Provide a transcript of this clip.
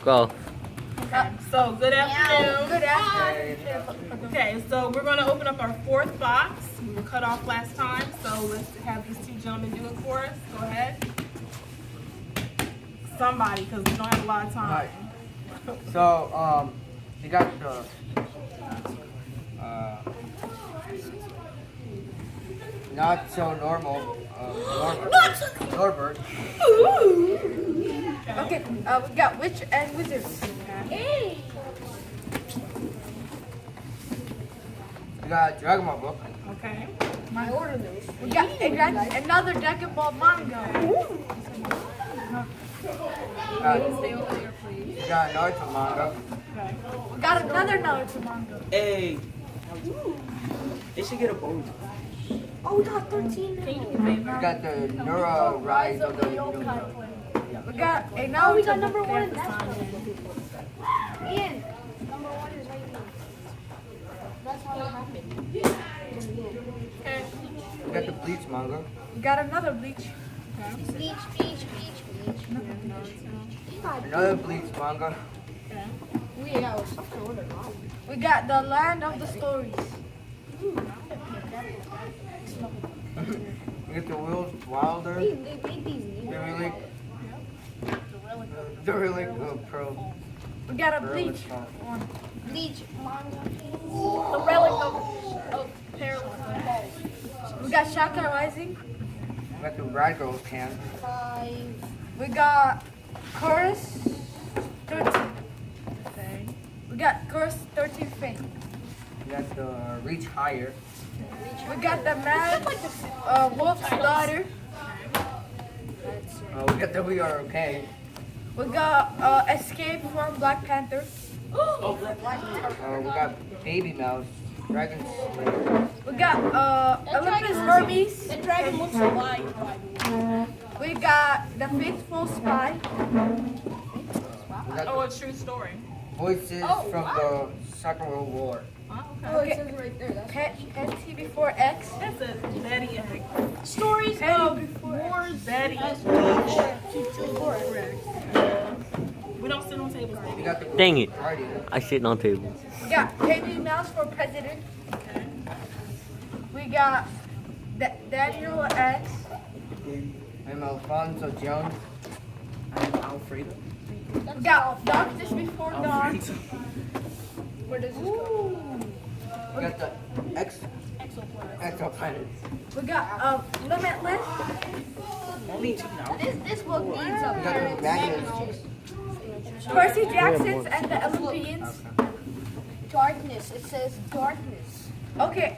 Go. Okay, so good afternoon. Good afternoon. Okay, so we're going to open up our fourth box. We were cut off last time, so let's have these two gentlemen do it for us. Go ahead. Somebody, because we don't have a lot of time. So, you got the not so normal Norbert. Okay, we got Witch and Wizards. Hey. You got Dragon Ball book. Okay. My order those. We got another Dragon Ball manga. You got Naruto manga. Okay. We got another Naruto manga. Hey, they should get a bonus. Oh, we got 13 now. You got the Neuro Rise of the Ninja. We got a Naruto. We got number book. one. That's Ian, number one is right here. That's how it happened. Okay. You got the Bleach manga. We got another Bleach. Bleach. Another Bleach manga. We got order. We got the Land of the Stories. You get the Wheels Wilder. They made these new. The Relic of Pearl. We got a Pearl Bleach is called. one. Bleach manga. The Relic of Pearl. We got Shaka Rising. You got the Rad Girls can. 5. We got Chorus 13. We got Chorus 13 Fame. You got the Reach Higher. We got the Mad Wolf's Daughter. We got the We Are Okay. We got Escape from Black Panther. We got Baby Mouse. Dragon Slayer. We got Olympus Hermes. The dragon looks alive. We got The Faithful Spy. We got Oh, a true story. the Voices from the Second World War. Oh, okay. Okay. right there. NT4X. That's a Betty egg. Stories of Wars. Betty. We don't sit on tables, You baby. got the Dang it. Guardian. I sit on table. We got Baby Mouse for President. We got Daniel X. I'm Alfonso Jones. I'm Alfredo. We got Darkness Before Dawn. Where does this go? We got the Exoplanets. We got Limitless. Only 2 now. This book needs We a got the Magnus. Percy Jackson's and the Olympians. darkness. It says darkness. Okay.